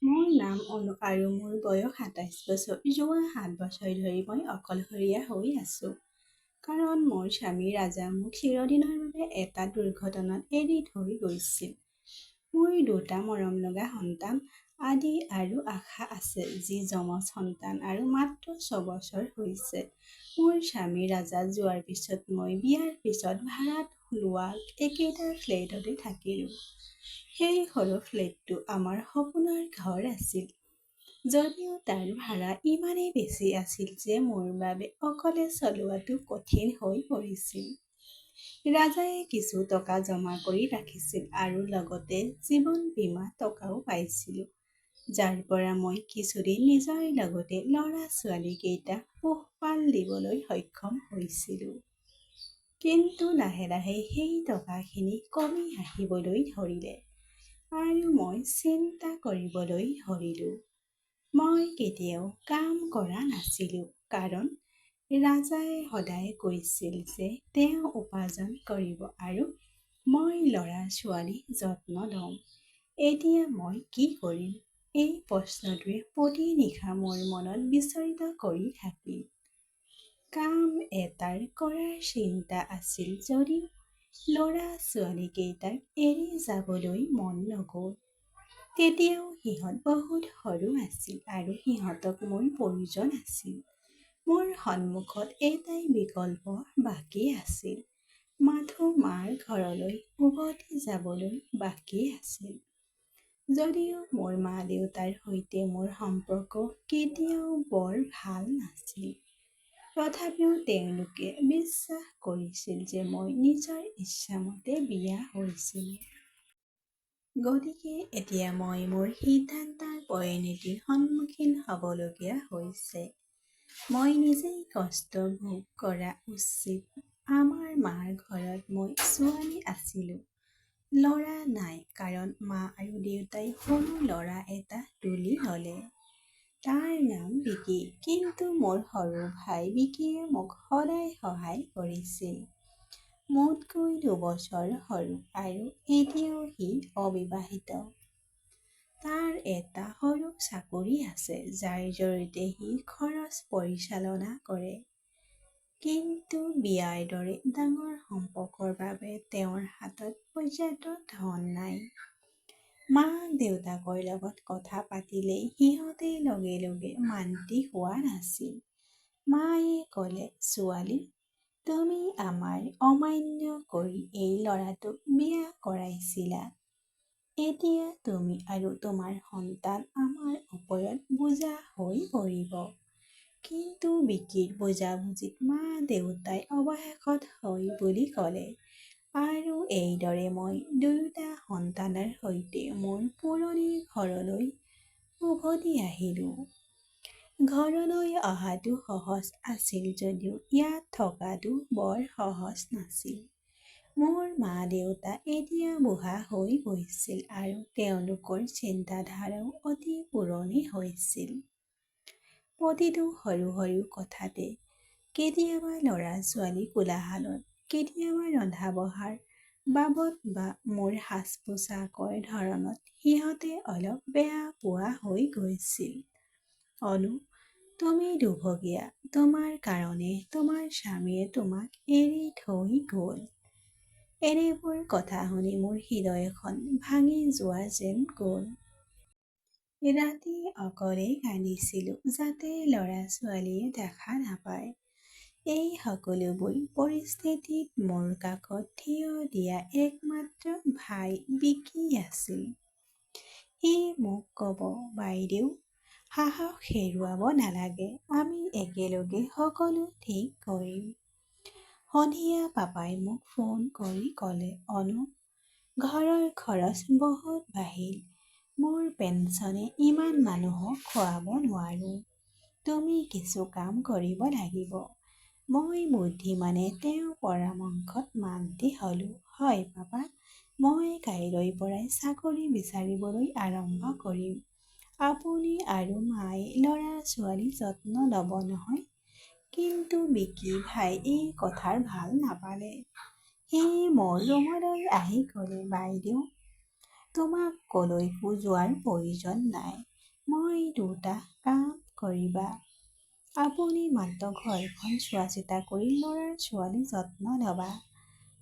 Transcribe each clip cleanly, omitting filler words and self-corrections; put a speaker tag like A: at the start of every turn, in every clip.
A: মোৰ নাম অনু আৰু মোৰ বয়স ২৭ বছৰ। যোৱা ৭ বছৰ ধৰি মই অকলশৰীয়া হৈ আছোঁ। কাৰণ মোৰ স্বামী ৰাজা মোক চিৰদিনৰ বাবে এটা দুৰ্ঘটনাত এৰি থৈ গৈছিল। মোৰ দুটা মৰমলগা সন্তান আদি আৰু আশা আছে, যি যমজ সন্তান আৰু মাত্ৰ ৬ বছৰ হৈছে। মোৰ স্বামী ৰাজা যোৱাৰ পিছত মই বিয়াৰ পিছত ভাড়াত লোৱা একেটা ফ্লেটতে থাকিলোঁ। সেই সৰু ফ্লেটটো আমাৰ সপোনৰ ঘৰ আছিল, যদিও তাৰ ভাড়া ইমানেই বেছি আছিল যে মোৰ বাবে অকলে চলোৱাটো কঠিন হৈ পৰিছিল। ৰাজাই কিছু টকা জমা কৰি ৰাখিছিল আৰু লগতে জীৱন বীমা টকাও পাইছিলোঁ, যাৰ পৰা মই কিছুদিন নিজৰ লগতে ল'ৰা-ছোৱালীকেইটাক পোহপাল দিবলৈ সক্ষম হৈছিলোঁ। কিন্তু লাহে লাহে সেই টকাখিনি কমি আহিবলৈ ধৰিলে আৰু মই চিন্তা কৰিবলৈ ধৰিলোঁ। মই কেতিয়াও কাম কৰা নাছিলোঁ, কাৰণ ৰাজাই সদায় কৈছিল যে তেওঁ উপাৰ্জন কৰিব আৰু মই ল'ৰা-ছোৱালী যত্ন ল'ম। এতিয়া মই কি কৰিম? এই প্ৰশ্নটোৱে প্ৰতি নিশা মোৰ মনত বিচৰিত কৰি থাকিল। কাম এটাৰ কৰাৰ চিন্তা আছিল যদিও ল'ৰা-ছোৱালীকেইটাক এৰি যাবলৈ মন নগ'ল। তেতিয়াও সিহঁত বহুত সৰু আছিল আৰু সিহঁতক মোৰ প্ৰয়োজন আছিল। মোৰ সন্মুখত এটাই বিকল্প বাকী আছিল, মাথো মাৰ ঘৰলৈ উভতি যাবলৈ বাকী আছিল। যদিও মোৰ মা-দেউতাৰ সৈতে মোৰ সম্পৰ্ক কেতিয়াও বৰ ভাল নাছিল, তথাপিও তেওঁলোকে বিশ্বাস কৰিছিল যে মই নিজৰ ইচ্ছামতে বিয়া হৈছিলোঁ। গতিকে এতিয়া মই মোৰ সিদ্ধান্তৰ পৰিণতিৰ সন্মুখীন হ'বলগীয়া হৈছে। মই নিজেই কষ্ট ভোগ কৰা উচিত। আমাৰ মাৰ ঘৰত মই ছোৱালী আছিলোঁ, ল'ৰা নাই, কাৰণ মা আৰু দেউতাই সৰু ল'ৰা এটা তুলি ল'লে। তাৰ নাম বিকি। কিন্তু মোৰ সৰু ভাই বিকিয়ে মোক সদায় সহায় কৰিছিল। মোতকৈ ২ বছৰ সৰু আৰু এতিয়াও সি অবিবাহিত। তাৰ এটা সৰু চাকৰি আছে, যাৰ জৰিয়তে সি খৰচ পৰিচালনা কৰে। কিন্তু বিয়াৰ দৰে ডাঙৰ সম্পৰ্কৰ বাবে তেওঁৰ হাতত পৰ্যাপ্ত ধন নাই। মাক-দেউতাকৰ লগত কথা পাতিলেই সিহঁতে লগে লগে মান্তি হোৱা নাছিল। মায়ে ক'লে, "ছোৱালী, তুমি আমাৰ অমান্য কৰি এই ল'ৰাটোক বিয়া কৰাইছিলা। এতিয়া তুমি আৰু তোমাৰ সন্তান আমাৰ ওপৰত বোজা হৈ পৰিব।" কিন্তু বিকিৰ বুজাবুজিত মা-দেউতাই অৱশেষত হয় বুলি ক'লে আৰু এইদৰে মই দুয়োটা সন্তানৰ সৈতে মোৰ পুৰণি ঘৰলৈ উভতি আহিলোঁ। ঘৰলৈ অহাটো সহজ আছিল যদিও ইয়াত থকাটো বৰ সহজ নাছিল। মোৰ মা-দেউতা এতিয়া বুঢ়া হৈ গৈছিল আৰু তেওঁলোকৰ চিন্তাধাৰাও অতি পুৰণি হৈছিল। প্ৰতিটো সৰু সৰু কথাতে, কেতিয়াবা ল'ৰা-ছোৱালীৰ কোলাহলত, কেতিয়াবা ৰন্ধা-বঢ়াৰ বাবদ বা মোৰ সাজ-পোছাকৰ ধৰণত সিহঁতে অলপ বেয়া পোৱা হৈ গৈছিল। "অনু, তুমি দুৰ্ভগীয়া। তোমাৰ কাৰণে তোমাৰ স্বামীয়ে তোমাক এৰি থৈ গ'ল।" এনেবোৰ কথা শুনি মোৰ হৃদয়খন ভাঙি যোৱা যেন গ'ল। ৰাতি অকলে কান্দিছিলোঁ, যাতে ল'ৰা-ছোৱালীয়ে দেখা নাপায়। এই সকলোবোৰ পৰিস্থিতিত মোৰ কাষত থিয় দিয়া একমাত্ৰ ভাই বিকি আছিল। সি মোক ক'ব, "বাইদেউ, সাহস হেৰুৱাব নালাগে। আমি একেলগে সকলো ঠিক কৰিম।" সন্ধিয়া পাপাই মোক ফোন কৰি ক'লে, "অনু, ঘৰৰ খৰচ বহুত বাঢ়িল। মোৰ পেঞ্চনে ইমান মানুহক খুৱাব নোৱাৰো। তুমি কিছু কাম কৰিব লাগিব।" মই বুদ্ধিমানে তেওঁৰ পৰামৰ্শত মান্তি হ'লো। "হয় পাপা, মই কাইলৈৰ পৰাই চাকৰি বিচাৰিবলৈ আৰম্ভ কৰিম। আপুনি আৰু মায়ে ল'ৰা-ছোৱালীৰ যত্ন ল'ব নহয়।" কিন্তু বিকি ভাই এই কথাৰ ভাল নাপালে। সি মোৰ ৰুমলৈ আহি ক'লে, "বাইদেউ, তোমাক কলৈকো যোৱাৰ প্ৰয়োজন নাই। মই দুটা কাম কৰিবা। আপুনি মাত্ৰ ঘৰখন চোৱা চিতা কৰি ল'ৰা ছোৱালীৰ যত্ন ল'বা।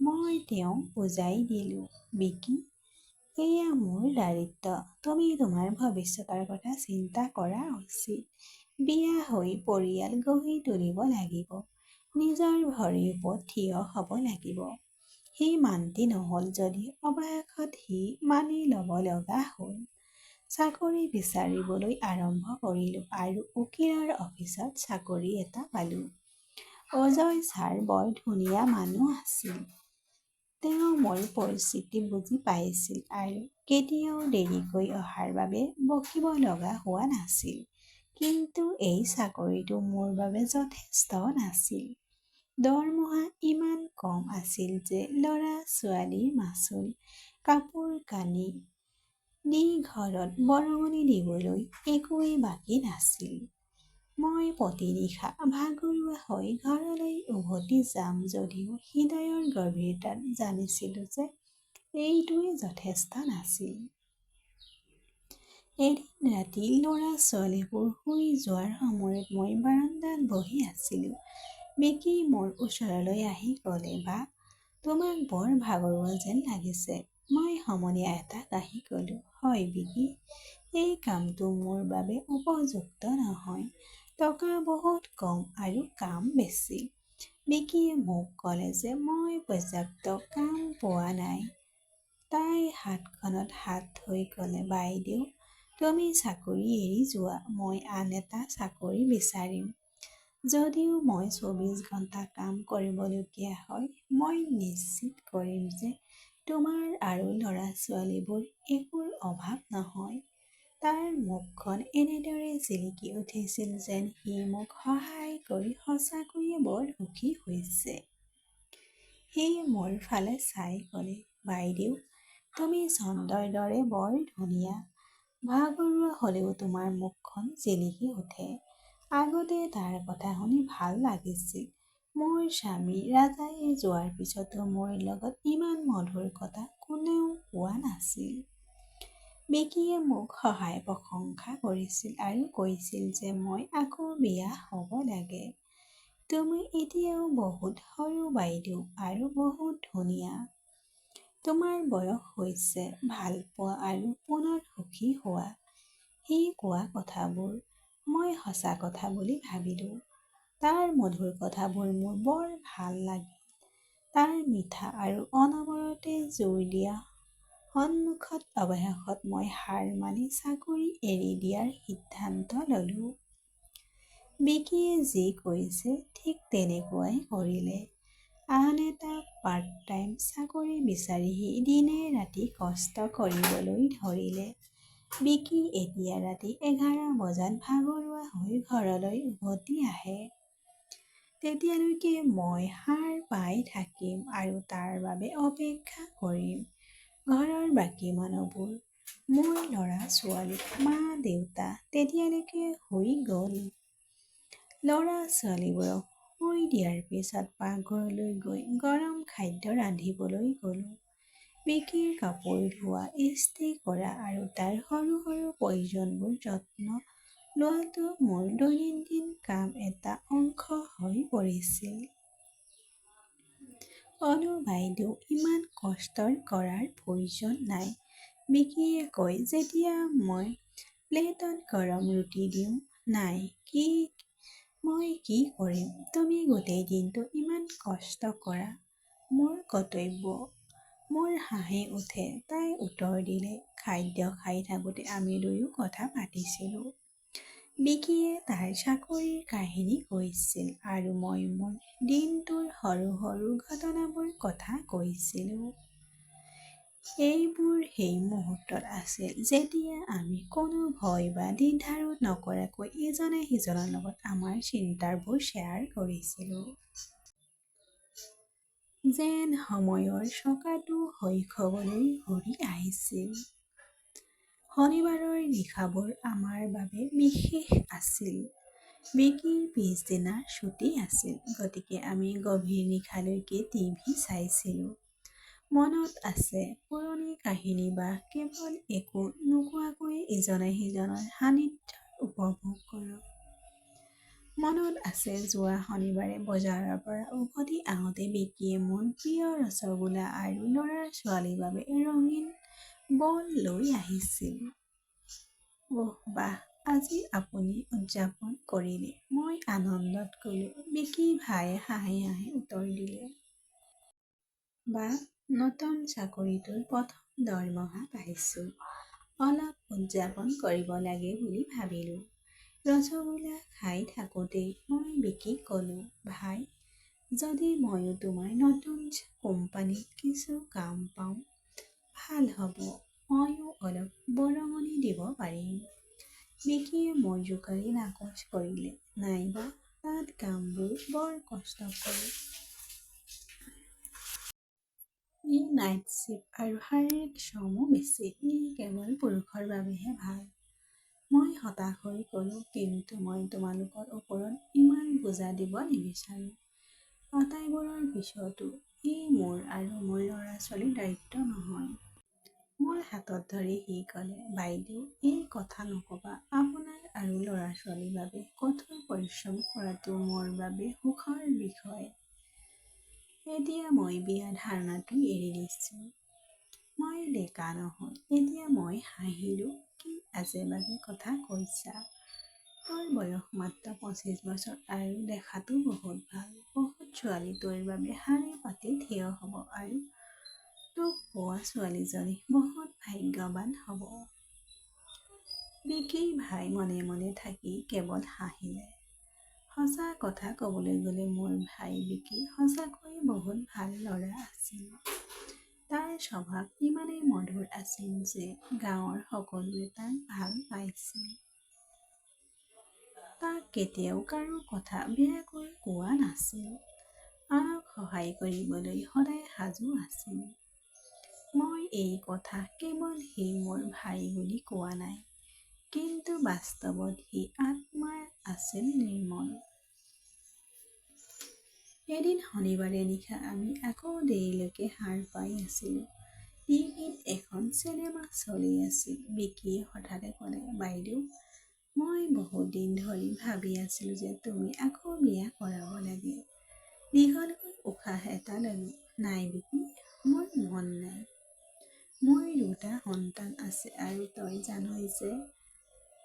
A: মই তেওঁক বুজাই দিলোঁ। বিকি, এয়া মোৰ দায়িত্ব। তুমি তোমাৰ ভৱিষ্যতৰ কথা চিন্তা কৰা উচিত। বিয়া হৈ পৰিয়াল গঢ়ি তুলিব লাগিব। নিজৰ ভৰিৰ ওপৰত থিয় হ'ব লাগিব। সি মান্তি নহ'ল যদিও অৱশেষত সি মানি ল'ব লগা হ'ল। চাকৰি বিচাৰিবলৈ আৰম্ভ কৰিলোঁ আৰু উকিলৰ অফিচত চাকৰি এটা পালোঁ। অজয় ছাৰ বৰ ধুনীয়া মানুহ আছিল। তেওঁ মোৰ পৰিস্থিতি বুজি পাইছিল আৰু কেতিয়াও দেৰিকৈ অহাৰ বাবে বকিব লগা হোৱা নাছিল। কিন্তু এই চাকৰিটো মোৰ বাবে যথেষ্ট নাছিল। দৰমহা ইমান কম আছিল যে ল'ৰা ছোৱালীৰ মাচুল, কাপোৰ কানি দি ঘৰত বৰঙণি দিবলৈ একোৱেই বাকী নাছিল। মই প্ৰতিনিশা ভাগৰুৱা হৈ ঘৰলৈ উভতি যাম যদিও হৃদয়ৰ গভীৰতাত জানিছিলোঁ যে এইটোৱেই যথেষ্ট নাছিল। এদিন ৰাতি ল'ৰা ছোৱালীবোৰ শুই যোৱাৰ সময়ত মই বাৰান্দাত বহি আছিলোঁ। বিকি মোৰ ওচৰলৈ আহি ক'লে, বা, তোমাক বৰ ভাগৰুৱা যেন লাগিছে। মই সমনীয়া এটা কাহি ক'লোঁ, হয় বিকি, এই কামটো মোৰ বাবে উপযুক্ত নহয়। টকা বহুত কম আৰু কাম বেছি। বিকিয়ে মোক ক'লে যে মই পৰ্যাপ্ত কাম পোৱা নাই। তাই হাতখনত হাত থৈ ক'লে, বাইদেউ, তুমি চাকৰি এৰি যোৱা, মই আন এটা চাকৰি বিচাৰিম। যদিও মই ২৪ ঘণ্টা কাম কৰিবলগীয়া হয়, মই নিশ্চিত কৰিম যে তোমাৰ আৰু ল'ৰা ছোৱালীবোৰ একোৰ অভাৱ নহয়। তাৰ মুখখন এনেদৰে জিলিকি উঠিছিল যেন সি মোক সহায় কৰি সঁচাকৈয়ে বৰ সুখী হৈছে। সি মোৰ ফালে চাই ক'লে, বাইদেউ, তুমি চন্দ্ৰৰ দৰে বৰ ধুনীয়া। ভাগৰুৱা হ'লেও তোমাৰ মুখখন জিলিকি উঠে। আগতে তাৰ কথা শুনি ভাল লাগিছিল। মোৰ স্বামী ৰাজাই যোৱাৰ পিছতো মোৰ লগত ইমান মধুৰ কথা কোনেও কোৱা নাছিল। বিকিয়ে মোক সহায় প্ৰশংসা কৰিছিল আৰু কৈছিল যে মই আকৌ বিয়া হ'ব লাগে। তুমি এতিয়াও বহুত সৰু বাইদেউ আৰু বহুত ধুনীয়া। তোমাৰ বয়স হৈছে ভাল পোৱা আৰু পুনৰ সুখী হোৱা। সি কোৱা কথাবোৰ মই সঁচা কথা বুলি ভাবিলোঁ। তাৰ মধুৰ কথাবোৰ মোৰ বৰ ভাল লাগিল। তাৰ মিঠা আৰু অনবৰতে জোৰ দিয়া সন্মুখত অৱশেষত মই হাৰ মানি চাকৰি এৰি দিয়াৰ সিদ্ধান্ত ল'লোঁ। বিকিয়ে যি কৈছে ঠিক তেনেকুৱাই কৰিলে। আন এটা পাৰ্ট টাইম চাকৰি বিচাৰি সি দিনে ৰাতি কষ্ট কৰিবলৈ ধৰিলে। বিকি এতিয়া ৰাতি ১১ বজাত ভাগৰুৱা হৈ ঘৰলৈ উভতি আহে। তেতিয়ালৈকে মই সাৰ পাই থাকিম আৰু তাৰ বাবে অপেক্ষা কৰিম। ঘৰৰ বাকী মানুহবোৰ, মোৰ ল'ৰা ছোৱালী, মা দেউতা তেতিয়ালৈকে শুই গ'ল। ল'ৰা ছোৱালীবোৰক শুই দিয়াৰ পিছত পাকঘৰলৈ গৈ গৰম খাদ্য ৰান্ধিবলৈ গ'লোঁ। বিকিৰ কাপোৰ ধোৱা, ইস্ত্ৰি কৰা আৰু তাৰ সৰু সৰু প্ৰয়োজনবোৰ যত্ন লোৱাটো মোৰ দৈনন্দিন কাম এটা অংশ হৈ পৰিছিল। অনু বাইদেউ, ইমান কষ্ট কৰাৰ প্ৰয়োজন নাই, বিকিয়ে কয় যেতিয়া মই প্লেটত গৰম ৰুটি দিওঁ। নাই, মই কি কৰিম? তুমি গোটেই দিনটো ইমান কষ্ট কৰা। মোৰ কৰ্তব্য। মোৰ হাঁহি উঠে। তাই উত্তৰ দিলে, খাদ্য খাই থাকোঁতে আমি দুয়ো কথা পাতিছিলোঁ। বিকিয়ে তাৰ চাকৰিৰ কাহিনী কৈছিল আৰু মই মোৰ দিনটোৰ সৰু সৰু ঘটনাবোৰ কথা কৈছিলোঁ। এইবোৰ সেই মুহূৰ্তত আছিল যেতিয়া আমি কোনো ভয় বা দ্বিধাবোধ নকৰাকৈ ইজনে সিজনৰ লগত আমাৰ চিন্তাবোৰ শ্বেয়াৰ কৰিছিলোঁ। যেন সময়ৰ চকাটো শৈশৱলৈ ঘূৰি আহিছিল। শনিবাৰৰ নিশাবোৰ আমাৰ বাবে বিশেষ আছিল। বিকিৰ পিছদিনা ছুটী আছিল, গতিকে আমি গভীৰ নিশালৈকে টিভি চাইছিলোঁ। মনত আছে পুৰণি কাহিনী বা কেৱল একো নোকোৱাকৈ ইজনে সিজনৰ সান্নিধ্য উপভোগ কৰক। মনত আছে যোৱা শনিবাৰে বজাৰৰ পৰা উভতি আহোঁতে বিকিয়ে মোৰ প্ৰিয় ৰসগোল্লা আৰু ল'ৰা ছোৱালীৰ বাবে ৰঙীন বল লৈ আহিছিল। অহ বাহ, আজি আপুনি উদযাপন কৰিলে? মই আনন্দত ক'লো। বিকি ভাইয়ে হাঁহি হাঁহি উত্তৰ দিলে। বা, নতুন চাকৰিটোৰ প্ৰথম দৰমহা পাইছোঁ। অলপ উদযাপন কৰিব লাগে বুলি ভাবিলোঁ। ৰসগোল্লা খাই থাকোঁতেই মই বিকিক ক'লো, ভাই, যদি ময়ো তোমাৰ নতুন কোম্পানীত কিছু কাম পাওঁ ভাল হ'ব। ময়ো অলপ বৰঙণি দিব পাৰিম। বিকিয়ে মোৰ জোকাৰি নাকচ কৰিলে। নাইবা, তাত কামবোৰ বৰ কষ্টকৰ। ই নাইট শ্বিফ্ট আৰু শাৰীৰিক শ্ৰমো বেছি। ই কেৱল পুৰুষৰ বাবেহে ভাল। মই হতাশ হৈ ক'লো, কিন্তু মই তোমালোকৰ ওপৰত ইমান বোজা দিব নিবিচাৰোঁ। আটাইবোৰৰ পিছতো ই মোৰ আৰু মোৰ ল'ৰা ছোৱালীৰ দায়িত্ব নহয়। মোৰ হাতত ধৰি সি ক'লে, বাইদেউ, এই কথা নক'বা। আপোনাৰ আৰু ল'ৰা ছোৱালীৰ বাবে কঠোৰ পৰিশ্ৰম কৰাটো মোৰ বাবে সুখৰ বিষয়। এতিয়া মই বিয়া ধাৰণাটো এৰি দিছোঁ। মই ডেকা নহয়। এতিয়া মই হাঁহিলোঁ। কি আজে-বাজে কথা কৈছা? তোৰ বয়স মাত্ৰ 25 বছৰ আৰু দেখাতো বহুত ভাল। বহুত ছোৱালী তোৰ বাবে শাৰী পাতি থিয় হ'ব আৰু তোক পোৱা ছোৱালীজনী বহুত ভাগ্যৱান হ'ব। বিকি ভাই মনে মনে থাকি কেৱল হাঁহিলে। সঁচা কথা ক'বলৈ গ'লে মোৰ ভাই বিকি সঁচাকৈয়ে বহুত ভাল ল'ৰা আছিল। তাৰ স্বভাৱ ইমানেই মধুৰ আছিল যে গাঁৱৰ সকলোৱে তাক ভাল পাইছিল। তাক কেতিয়াও কাৰো কথা বেয়াকৈ কোৱা নাছিল। আনক সহায় কৰিবলৈ সদায় সাজু আছিল। মই এই কথা কেৱল সি মোৰ ভাই বুলি কোৱা নাই, কিন্তু বাস্তৱত সি আত্মাৰ আছিল নিৰ্মল। এদিন শনিবাৰে নিশা আমি আকৌ দেৰিলৈকে সাৰ পাই আছিলোঁ। টিভিত এখন চিনেমা চলি আছিল। বিকিয়ে হঠাতে ক'লে, বাইদেউ, মই বহুত দিন ধৰি ভাবি আছিলোঁ যে তুমি আকৌ বিয়া কৰাব লাগে। দীঘলকৈ উশাহ এটা ল'লো। নাই বিকি, মোৰ মন নাই। মোৰ 2টা সন্তান আছে আৰু তই জানই যে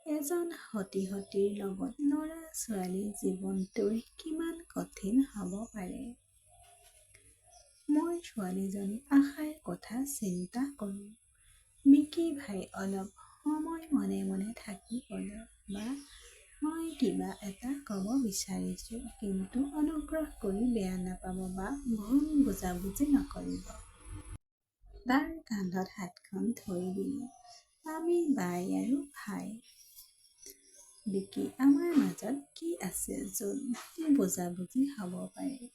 A: এজন সতিৰ লগত ল'ৰা ছোৱালীৰ জীৱনটোৰ কিমান কঠিন হ'ব পাৰে। মই ছোৱালীজনীৰ আশাৰ কথা চিন্তা কৰোঁ। বিকি ভাই অলপ সময় মনে মনে থাকি ক'লে, বা, মই কিবা এটা ক'ব বিচাৰিছোঁ, কিন্তু অনুগ্ৰহ কৰি বেয়া নাপাব বা ভুল বুজাবুজি নকৰিব। তাৰ কান্ধত হাতখন থৈ দিলোঁ। আমি বাই আৰু ভাই। বিকি, আমাৰ মাজত কি আছে য'ত বুজাবুজি হ'ব পাৰে?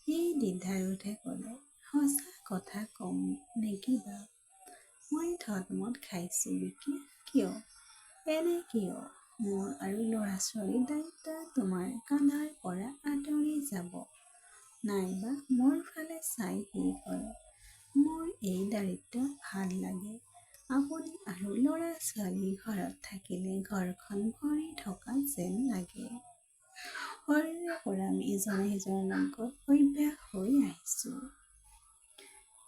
A: সি দ্বিধাৰে ক'লে, সঁচা কথা ক'ম নেকি বা? মই থতমত খাইছোঁ। বিকি, কিয়? এনে কিয়? মোৰ আৰু ল'ৰা ছোৱালীৰ দায়িত্ব তোমাৰ কান্ধৰ পৰা আঁতৰি যাব। নাইবা, মোৰ ফালে চাই সি ক'লে, মোৰ এই দায়িত্ব ভাল লাগে। আপুনি আৰু ল'ৰা ছোৱালী ঘৰত থাকিলে ঘৰখন ভৰি থকা যেন লাগে। সৰুৰে পৰা আমি ইজনে সিজনৰ লগত অভ্যাস হৈ আহিছোঁ।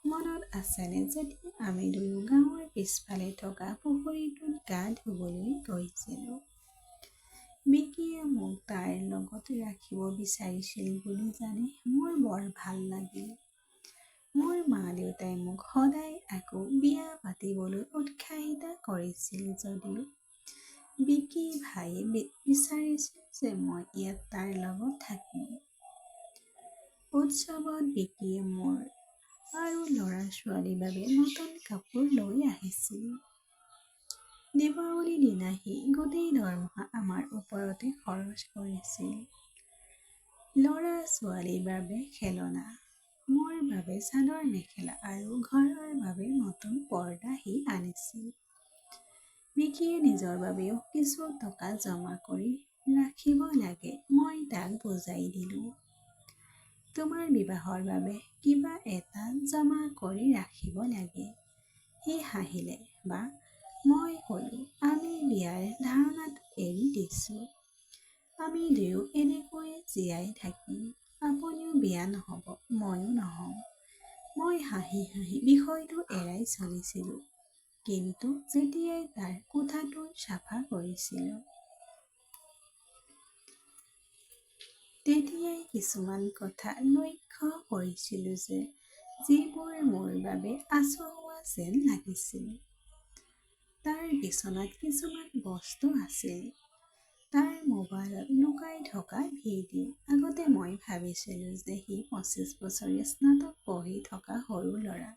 A: মনত আছেনে যেতিয়া আমি দুয়ো গাঁৱৰ পিছফালে থকা পুখুৰীটোত গা ধুবলৈ গৈছিলোঁ? বিকিয়ে মোক তাৰ লগত ৰাখিব বিচাৰিছিল বুলি জানি মোৰ বৰ ভাল লাগিল। মোৰ মা দেউতাই মোক সদায় আকৌ বিয়া পাতিবলৈ উৎসাহিত কৰিছিল যদিও বিকি ভাইয়ে বিচাৰিছিল যে মই ইয়াত তাৰ লগত থাকিম। উৎসৱত বিকিয়ে মোৰ আৰু ল'ৰা ছোৱালীৰ বাবে নতুন কাপোৰ লৈ আহিছিল। দীপাৱলীৰ দিনা সি গোটেই দৰমহা আমাৰ ওপৰতে খৰচ কৰিছিল। ল'ৰা ছোৱালীৰ বাবে খেলনা, মোৰ বাবে চাদৰ মেখেলা আৰু ঘৰৰ বাবে নতুন পৰ্দা সি আনিছিল। বিকিয়ে নিজৰ বাবেও কিছু টকা জমা কৰি ৰাখিব লাগে। মই তাক বুজাই দিলোঁ। তোমাৰ বিবাহৰ বাবে কিবা এটা জমা কৰি ৰাখিব লাগে। সি হাঁহিলে। বা মই ক'লোঁ, আমি বিয়াৰ ধাৰণাটো এৰি দিছোঁ। আমি দুয়ো এনেকৈয়ে জীয়াই থাকিম। আপুনিও বিয়া নহ'ব, ময়ো নহওঁ। মই হাঁহি হাঁহি বিষয়টো এৰাই চলিছিলোঁ। কিন্তু যেতিয়াই তাৰ কোঠাটো চাফা কৰিছিলোঁ, তেতিয়াই কিছুমান কথা লক্ষ্য কৰিছিলোঁ যিবোৰ মোৰ বাবে আচহুৱা যেন লাগিছিল। তাৰ বিচনাত কিছুমান বস্তু আছিল। তাৰ মোবাইলত লুকাই থকা ভিডিঅ'। আগতে মই ভাবিছিলোঁ যে সি 25 বছৰীয়া স্নাতক পঢ়ি থকা সৰু ল'ৰা।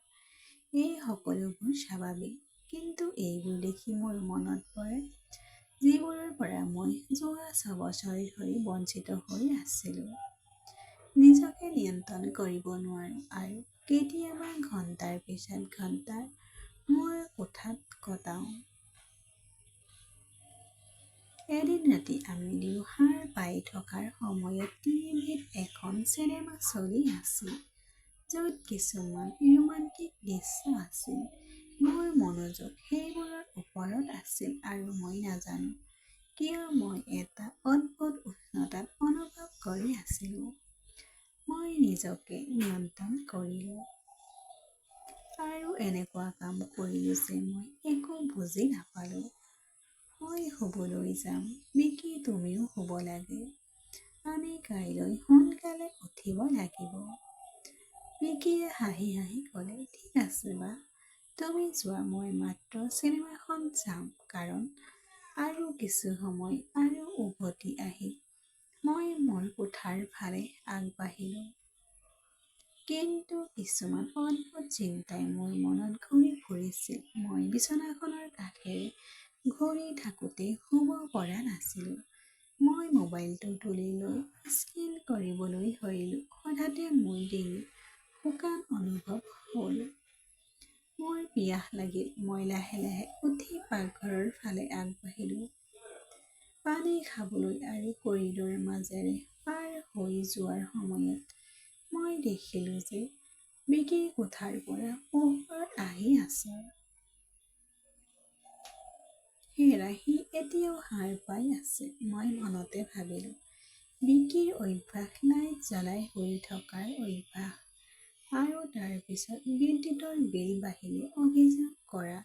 A: এই সকলোবোৰ স্বাভাৱিক। কিন্তু এইবোৰ দেখি মোৰ মনত পৰে যিবোৰৰ পৰা মই যোৱা 6 বছৰ ধৰি বঞ্চিত হৈ আছিলোঁ। নিজকে নিয়ন্ত্ৰণ কৰিব নোৱাৰোঁ আৰু কেতিয়াবা ঘণ্টাৰ পিছত ঘণ্টা মোৰ কোঠাত কটাওঁ। এদিন ৰাতি আমি দুয়ো সাৰ পাই থকাৰ সময়ত টিভিত এখন চিনেমা চলি আছিল, য'ত কিছুমান ৰোমান্টিক দৃশ্য আছিল। মোৰ মনোযোগ সেইবোৰৰ ওপৰত আছিল আৰু মই নাজানো কিয় মই এটা অদ্ভুত উষ্ণতা অনুভৱ কৰি আছিলোঁ। মই নিজকে নিয়ন্ত্ৰণ কৰিলোঁ আৰু এনেকুৱা কাম কৰিলোঁ যে মই একো বুজি নাপালোঁ। মই শুবলৈ যাম, বিকি তুমিও শুব লাগে। আমি কাইলৈ সোনকালে উঠিব লাগিব। বিকিয়ে হাঁহি হাঁহি ক'লে, ঠিক আছে বা, তুমি যোৱা, মই মাত্ৰ চিনেমাখন চাম। কাৰণ আৰু কিছু সময় আৰু উভতি আহি মই মোৰ কোঠাৰ ফালে আগবাঢ়িলোঁ। কিন্তু কিছুমান অদ্ভুত চিন্তাই মোৰ মনত ঘূৰি ফুৰিছিল। মই বিচনাখনৰ কাষেৰে ঘূৰি থাকোঁতে শুব পৰা নাছিলোঁ। মই মোবাইলটো তুলি লৈ স্ক্ৰীন কৰিবলৈ ধৰিলোঁ। হঠাতে মোৰ ডিঙিত শুকান অনুভৱ হ'ল। মোৰ পিয়াহ লাগিল। মই লাহে লাহে উঠি পাকঘৰৰ ফালে আগবাঢ়িলোঁ। পানী খাবলৈ আৰু কৰিডৰৰ মাজেৰে পাৰ হৈ যোৱাৰ সময়ত মই দেখিলোঁ যে বিকিৰ কোঠাৰ পৰা পোহৰ আহি আছে। হেৰা, সি এতিয়াও সাৰ পাই আছে। মই মনতে ভাবিলোঁ, বিকিৰ অভ্যাস লাইট জ্বলাই শুই থকাৰ অভ্যাস। আৰু তাৰ পিছত বিদ্যুৎৰ বিল বাঢ়িলে অভিযোগ কৰা।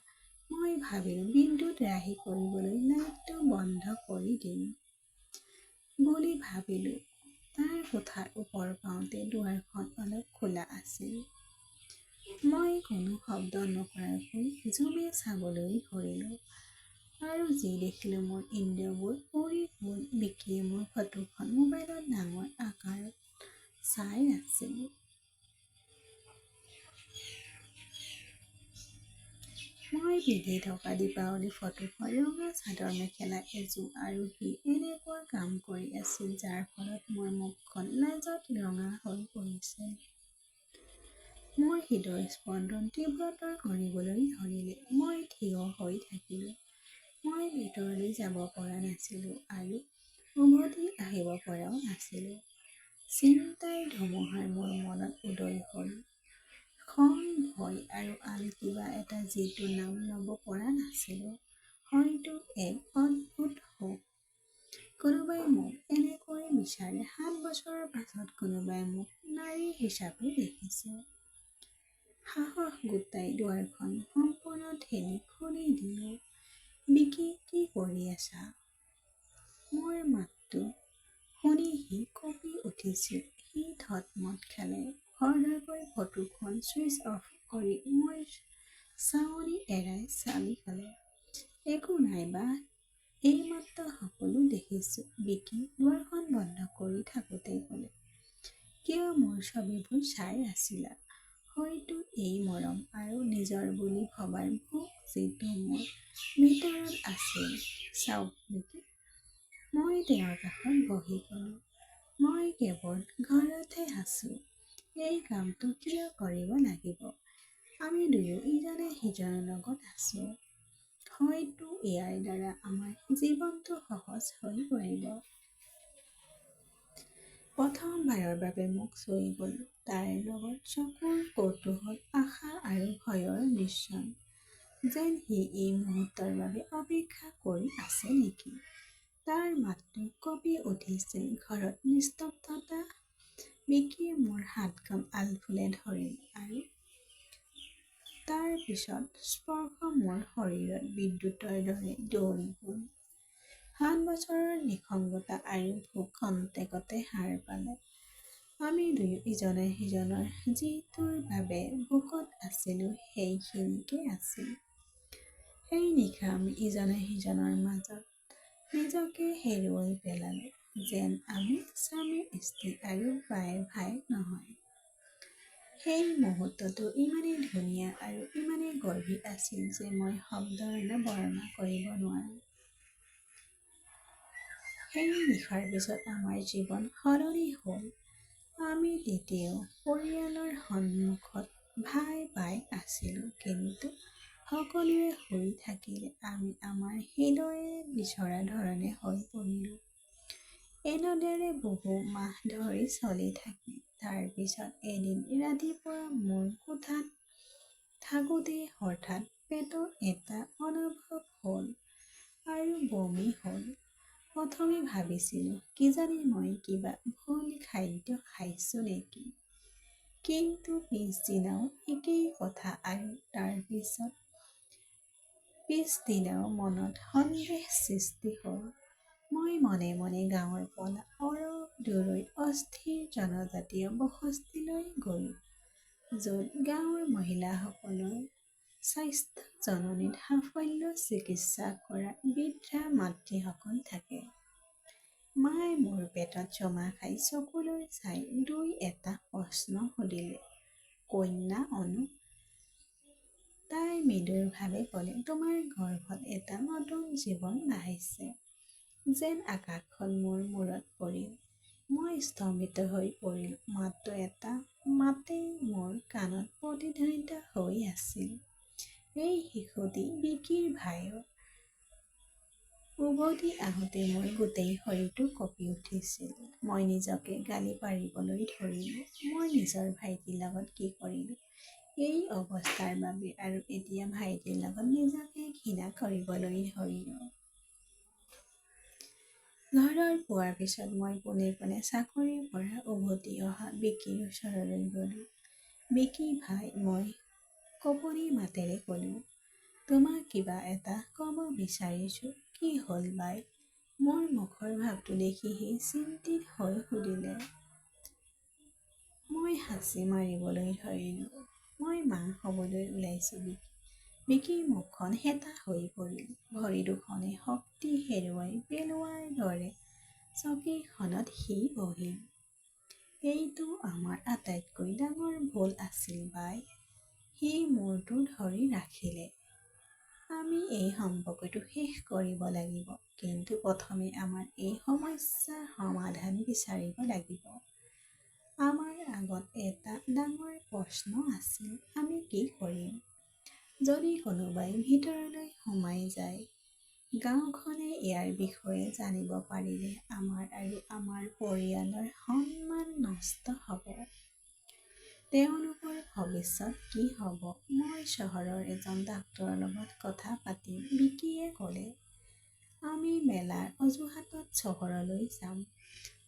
A: মই ভাবিলোঁ বিদ্যুৎ ৰাহি কৰিবলৈ লাইটটো বন্ধ কৰি দিম বুলি ভাবিলোঁ। তাৰ কোঠাৰ ওপৰ পাওঁতে দুৱাৰখন অলপ খোলা আছিল। মই কোনো শব্দ নকৰাকৈ জুমি চাবলৈ ধৰিলোঁ আৰু যি দেখিলোঁ মোৰ ইন্দ্ৰিয়বোৰ উৰি গ'ল। বিকিয়ে মোৰ ফটোখন মোবাইলত ডাঙৰ আকাৰত চাই আছিল। মই পিন্ধি থকা দীপাৱলী ফটোখন ৰঙা চাদৰ মেখেলা এযোৰ, আৰু সি এনেকুৱা কাম কৰি আছিল যাৰ ফলত মোৰ মুখখন লাজত ৰঙা হৈ পৰিছে। মোৰ হৃদয়ৰ স্পন্দন তীব্ৰতৰ কৰিবলৈ ধৰিলে। মই থিয় হৈ থাকিলোঁ। মই ভিতৰলৈ যাব পৰা নাছিলোঁ আৰু উভতি আহিব পৰাও নাছিলোঁ। চিন্তাৰ ধুমুহাৰ মোৰ মনত উদয় হ'ল। খং, ভয় আৰু আন কিবা এটা যিটো নাম ল'ব পৰা নাছিলোঁ। হয়তো এক অদ্ভুত সুখ। কোনোবাই মোক এনেকৈ বিচাৰে। 7 বছৰৰ পাছত কোনোবাই মোক নাৰী হিচাপে দেখিছে। সাহস গোটাই দুৱাৰখন সম্পূৰ্ণ ঠেলি খুলি দিলোঁ। বিকি, কি কৰি আছা? মোৰ মাতটো শুনি সি কঁপি উঠিছিল। সি থতমত খালে। খৰধৰকৈ ফটোখন ছুইচ অফ কৰি মোৰ চাৱনি এৰাই চালি ক'লে, একো নাই বা, এইমাত্ৰ সকলো দেখিছোঁ। বিকি দুৱাৰখন বন্ধ কৰি থাকোঁতেই ক'লে, কিয় মোৰ ছবিবোৰ চাই আছিলা? হয়তো এই মৰম আৰু নিজৰ বুলি ভবাৰ ভোক যিটো মোৰ ভিতৰত আছিল। চাওক বিকি, মই তেওঁৰ কাষত বহি ক'লোঁ, মই কেৱল ঘৰতহে আছোঁ। এই কামটো কিয় কৰিব লাগিব? আমি দুয়ো ইজনে সিজনৰ লগত আছোঁ। হয়তো ইয়াৰ দ্বাৰা আমাৰ জীৱনটো সহজ হৈ পৰিব। প্ৰথমবাৰৰ বাবে মোক চুই গ'ল। তাইৰ লগত চকুৰ কৌতূহল, আশা আৰু ভয়ৰ মিশ্ৰণ। যেন সি এই মুহূৰ্তৰ বাবে অপেক্ষা কৰি আছে নেকি। তাৰ মাতটো কঁপি উঠিছিল। ঘৰত নিস্তব্ধতা। বিকিয়ে মোৰ হাতখন আলফুলে ধৰিল আৰু তাৰ পিছত স্পৰ্শ মোৰ শৰীৰত বিদ্যুতৰ দৰে দৌৰি গ'ল। ৭ বছৰৰ নিসংগতা আৰু ভোক খন্তেকতে হাৰ পালে। আমি দুয়ো ইজনে সিজনৰ যিটোৰ বাবে ভোকত আছিলো সেইখিনিকে আছিল। সেই নিশা আমি ইজনে সিজনৰ মাজত নিজকে হেৰুৱাই পেলালো, যেন আমি স্বামী স্ত্ৰী আৰু বাই ভাই নহয়। সেই মুহূৰ্তটো ইমানেই ধুনীয়া আৰু ইমানেই গভীৰ আছিল যে মই শব্দৰে বৰ্ণনা কৰিব নোৱাৰো। সেই নিশাৰ পিছত আমাৰ জীৱন সলনি হ'ল। আমি তেতিয়াও পৰিয়ালৰ সন্মুখত ভাই ভাই আছিলো, কিন্তু সকলোৱে শুই থাকিলে আমি আমাৰ হৃদয়ে বিচৰা ধৰণে হৈ পৰিলো। এনেদৰে বহু মাহ ধৰি চলি থাকিল। তাৰ পিছত এদিন ৰাতিপুৱা মোৰ কোঠাত থাকোঁতে হঠাৎ পেটত এটা অনুভৱ হ'ল আৰু বমি হ'ল। প্ৰথমে ভাবিছিলো কিজানি মই কিবা ভুল খাদ্য খাইছো নেকি। কিন্তু পিছদিনাও একেই কথা আৰু তাৰ পিছদিনাও মনত সন্দেহ সৃষ্টি হ'ল। মই মনে মনে গাঁৱৰ পৰা অলপ দূৰৈত অস্থিৰ জনজাতীয় বসতিলৈ গ'লো, য'ত গাঁৱৰ মহিলাসকলৰ স্বাস্থ্য জননীত সাফল্য চিকিৎসা কৰা বৃদ্ধা মাতৃসকল থাকে। মায়ে মোৰ পেটত চুমা খাই চকুলৈ চাই দুই-এটা প্ৰশ্ন সুধিলে। কন্যা অনু, তাই মৃদুৰভাৱে ক'লে, তোমাৰ গৰ্ভত এটা নতুন জীৱন আহিছে। যেন আকাশখন মোৰ মূৰত পৰিল। মই স্তম্ভিত হৈ পৰিলো। মাত্ৰ এটা মাতেই মোৰ কাণত প্ৰতিধ্বনিত হৈ আছিল। এই শিশুটি বিকিৰ ভায়েক। উভতি আহোঁতে মোৰ গোটেই শৰীৰটো কঁপি উঠিছিল। মই নিজকে গালি পাৰিবলৈ ধৰিলো। মই নিজৰ ভাইটিৰ লগত কি কৰিলো এই অৱস্থাৰ বাবে, আৰু এতিয়া ভাইটিৰ লগত নিজকে ঘৃণা কৰিবলৈ ধৰিলো। ঘৰত পোৱাৰ পিছত মই পোনে পোনে চাকৰিৰ পৰা উভতি অহা বিকিৰ ওচৰলৈ গ'লো। বিকি ভাই, মই কঁপনি মাতেৰে ক'লো, তোমাক কিবা এটা ক'ব বিচাৰিছো। কি হ'ল বাই? মোৰ মুখৰ ভাৱটো দেখি সি চিন্তিত হৈ সুধিলে। মই হাঁচি মাৰিবলৈ ধৰিলো। মই মা হ'বলৈ ওলাইছো বিকি। বিকিৰ মুখখন হেঁতা হৈ পৰিল। ভৰি দুখনে শক্তি হেৰুৱাই পেলোৱাৰ দৰে চকীখনত সি বহিল। এইটো আমাৰ আটাইতকৈ ডাঙৰ ভুল আছিল বাই। সি মূৰটো ধৰি ৰাখিলে। আমি এই সম্পৰ্কটো শেষ কৰিব লাগিব, কিন্তু প্ৰথমে আমাৰ এই সমস্যাৰ সমাধান বিচাৰিব লাগিব। আমাৰ আগত এটা ডাঙৰ প্ৰশ্ন আছিল, আমি কি কৰিম? যদি কোনোবাই ভিতৰলৈ সোমাই যায়, গাওঁখনে ইয়াৰ বিষয়ে জানিব পাৰিলে আমাৰ আৰু আমাৰ পৰিয়ালৰ সন্মান নষ্ট হ'ব। তেওঁলোকৰ ভৱিষ্যত কি হ'ব? মই চহৰৰ এজন ডাক্তৰৰ লগত কথা পাতিম, বিকিয়ে ক'লে। আমি মেলাৰ অজুহাতত চহৰলৈ যাম।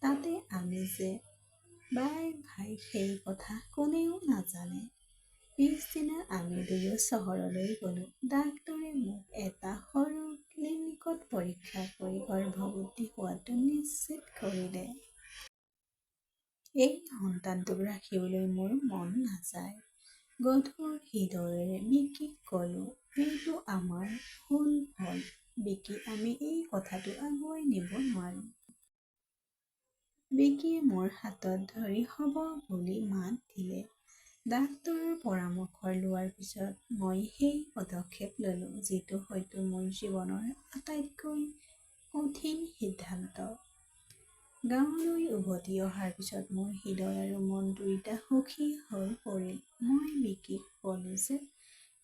A: তাতে আমি যে বাই ভাই সেই কথা কোনেও নাজানে। পিছদিনা আমি দুয়ো চহৰলৈ গ'লো। ডাক্তৰে মোক এটা সৰু ক্লিনিকত পৰীক্ষা কৰি গৰ্ভৱতী হোৱাটো নিশ্চিত কৰিলে। এই সন্তানটোক ৰাখিবলৈ মোৰ মন নাযায়। গধুৰ হৃদয়েৰে বিকিক ক'লো, এইটো আমাৰ ভুল হ'ল বিকি, আমি এই কথাটো আগুৱাই নিব নোৱাৰো। বিকিয়ে মোৰ হাতত ধৰি হ'ব বুলি মাত দিলে। ডাক্তৰৰ পৰামৰ্শ লোৱাৰ পিছত মই সেই পদক্ষেপ ল'লো, যিটো হয়তো মোৰ জীৱনৰ আটাইতকৈ কঠিন সিদ্ধান্ত। গাঁৱলৈ উভতি অহাৰ পিছত মোৰ হৃদয় আৰু মন দুয়োটা সুখী হৈ পৰিল। মই বিকিক ক'লো যে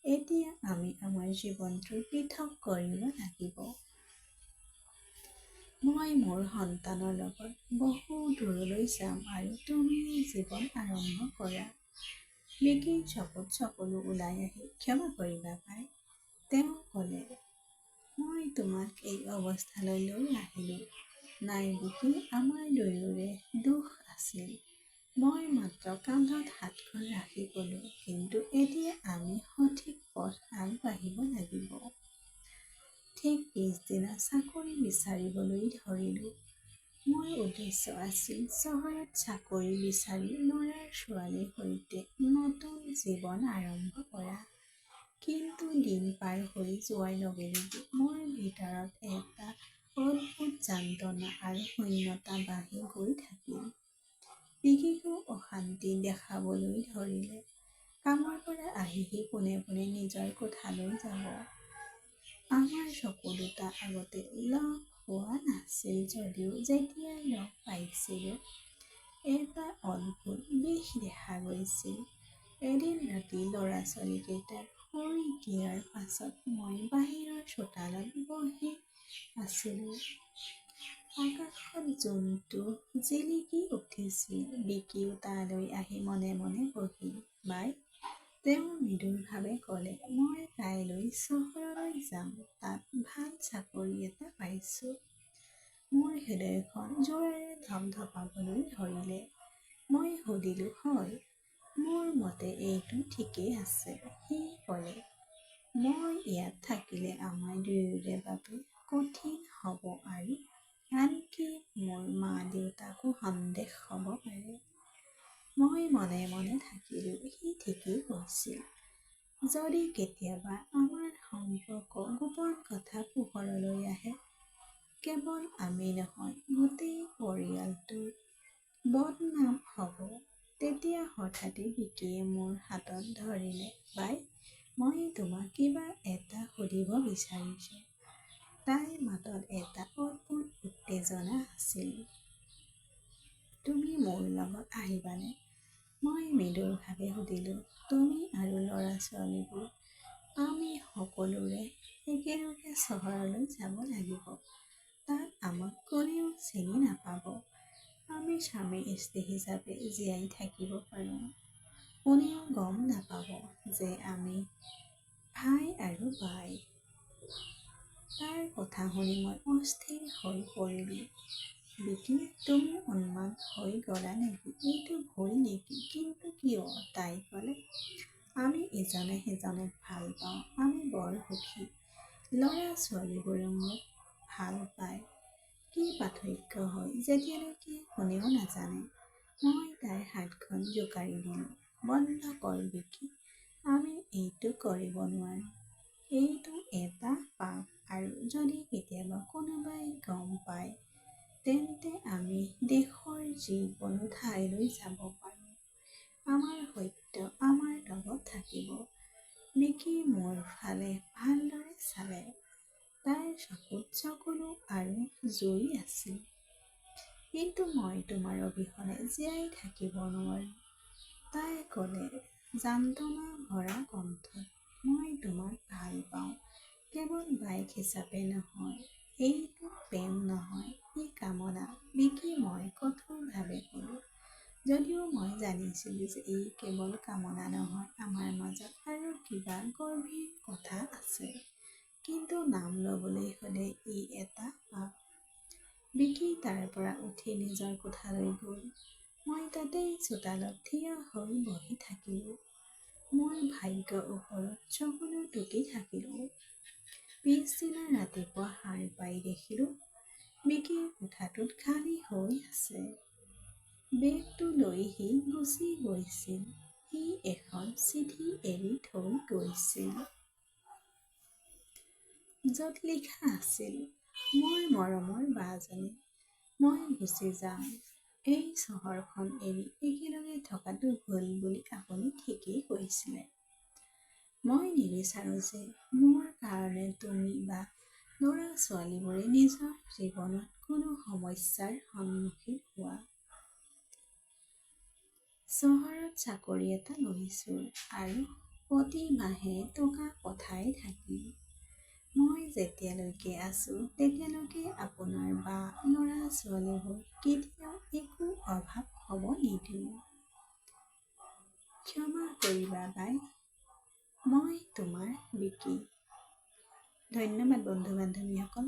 A: এতিয়া আমি আমাৰ জীৱনটো পৃথক কৰিব লাগিব। মই মোৰ সন্তানৰ লগত বহু দূৰলৈ যাম আৰু তুমি জীৱন আৰম্ভ কৰা। বিকিৰ চকুত চকুলো ওলাই আহি ক্ষমা কৰিবা পাই। তেওঁ ক'লে, মই তোমাক এই অৱস্থালৈ লৈ আহিলোঁ। নাই বিকি, আমাৰ দুয়োৰে দোষ আছিল। মই মাত্ৰ কান্ধত হাতখন ৰাখি ক'লোঁ, কিন্তু এতিয়া আমি সঠিক পথ আগবাঢ়িব লাগিব। ঠিক পিছদিনা চাকৰি বিচাৰিবলৈ ধৰিলোঁ। মোৰ উদ্দেশ্য আছিল চহৰত চাকৰি বিচাৰি ল'ৰা ছোৱালীৰ সৈতে নতুন জীৱন আৰম্ভ কৰা। কিন্তু দিন পাৰ হৈ যোৱাৰ লগে লগে মোৰ ভিতৰত এটা অদ্ভুত যন্ত্ৰণা আৰু শূন্যতা বাঢ়ি গৈ থাকিল। বিকিকো অশান্তি দেখাবলৈ ধৰিলে। কামৰ পৰা আহি সি পোনে পোনে নিজৰ কোঠালৈ যাব। আমাৰ চকু দুটা আগতে লগ হোৱা নাছিল যদিও যেতিয়াই লগ পাইছিলোঁ এটা অদ্ভুত বিষ দেখা গৈছিল। এদিন ৰাতি ল'ৰা ছোৱালীকেইটাৰ শুই দিয়াৰ পাছত মই বাহিৰৰ চোতালত বহি আছিলোঁ। আকাশত জোনটো জিলিকি উঠিছিল। বিকিও তালৈ আহি মনে মনে বহিল। বাই, তেওঁ মৃদুলভাৱে ক'লে, মই কাইলৈ চহৰলৈ যাম। তাত ভাল চাকৰি এটা পাইছোঁ। মোৰ হৃদয়খন জোৰেৰে ধপধপাবলৈ ধৰিলে। মই সুধিলোঁ, হয়? মোৰ মতে এইটো ঠিকেই আছে, সি ক'লে। মই ইয়াত থাকিলে আমাৰ দুয়োৰে বাবে কঠিন হ'ব আৰু আনকি মোৰ মা দেউতাকো সন্দেহ হ'ব পাৰে। মই মনে মনে থাকিলোঁ। সি ঠিকেই কৈছিল। যদি কেতিয়াবা আমাৰ সম্পৰ্ক গোপন কথা পোহৰলৈ আহে, কেৱল আমি নহয় গোটেই পৰিয়ালটোৰ বদনাম হ'ব। তেতিয়া হঠাতে বিকিয়ে মোৰ হাতত ধৰিলে। বাই, মই তোমাক কিবা এটা সুধিব বিচাৰিছোঁ। তাইৰ মাতত এটা অদ্ভুত উত্তেজনা আছিল। তুমি মোৰ লগত আহিবানে? মই মৃদুলভাৱে সুধিলোঁ। তুমি আৰু ল'ৰা ছোৱালীবোৰ, আমি সকলোৰে একেলগে চহৰলৈ যাব লাগিব। তাত আমাক কোনেও চিনি নাপাব। আমি স্বামী স্ত্ৰী হিচাপে জীয়াই থাকিব পাৰোঁ। কোনেও গম নাপাব যে আমি ভাই আৰু বাই। তাৰ কথা শুনি মই অস্থিৰ হৈ পৰিলোঁ। বিকি, তুমি উন্মাদ হৈ গ'লা নেকি? এইটো ভুল নেকি? কিন্তু কিয়? তাই ক'লে, আমি ইজনে সিজনক ভাল পাওঁ। আমি বৰ সুখী। ল'ৰা ছোৱালীবোৰেও মোক ভাল পায়। কি পাৰ্থক্য হয় যেতিয়ালৈকে কোনেও নাজানে। মই তাইৰ হাতখন জোকাৰি দিলোঁ। বন্ধ কৰ বিকি, আমি এইটো কৰিব নোৱাৰোঁ। এইটো এটা পাপ আৰু যদি কেতিয়াবা কোনোবাই গম পায়, তেন্তে আমি দেশৰ যিকোনো ঠাইলৈ যাব পাৰোঁ। আমাৰ সত্য আমাৰ লগত থাকিব। বিকি মোৰ ফালে ভালদৰে চালে। তাইৰ চকুত চকুলো আৰু জুই আছিল। কিন্তু মই তোমাৰ অবিহনে জীয়াই থাকিব নোৱাৰোঁ, তাই ক'লে যন্ত্ৰণা ভৰা কণ্ঠত। মই তোমাক ভাল পাওঁ, কেৱল বাইক হিচাপে নহয়। এইটো প্ৰেম নহয়, ই কামনা। বিকি, মই কঠোৰভাৱে ক'লোঁ। যদিও মই জানিছিলোঁ যে ই কেৱল কামনা নহয়, আমাৰ মাজত আৰু কিবা গভীৰ কথা আছে। কিন্তু নাম ল'বলৈ হ'লে ই এটা পাপ। বিকি তাৰ পৰা উঠি নিজৰ কোঠালৈ গ'ল। মই তাতেই চোতালত থিয় হৈ বহি থাকিলোঁ। মোৰ ভাগ্যৰ ওপৰত চকুলো টুকি থাকিলোঁ। পিছদিনা ৰাতিপুৱা সাৰ পাই দেখিলোঁ বিকিৰ কোঠাটো খালী হৈ আছে। বেগটো লৈ সি গুচি গৈছিল। সি এখন চিঠি এৰি থৈ গৈছিল। য'ত লিখা আছিল, মোৰ মৰমৰ বাজনী, মই গুচি যাম। এই চহৰখন এৰি একেলগে থকাটো ভুল বুলি আপুনি ঠিকেই কৈছিলে। মই নিবিচাৰোঁ যে মোৰ কাৰণে তুমি বা ল'ৰা ছোৱালীবোৰে নিজৰ জীৱনত কোনো সমস্যাৰ সন্মুখীন হোৱা। চহৰত চাকৰি এটা লৈছোঁ আৰু প্ৰতি মাহে টকা পঠাই থাকিম। মই যেতিয়ালৈকে আছোঁ তেতিয়ালৈকে আপোনাৰ বা ল'ৰা ছোৱালীবোৰ কেতিয়াও একো অভাৱ হ'ব নিদিওঁ। ক্ষমা কৰিবা বাই, মই তোমাৰ বিকি। ধন্যবাদ বন্ধু বান্ধৱীসকল।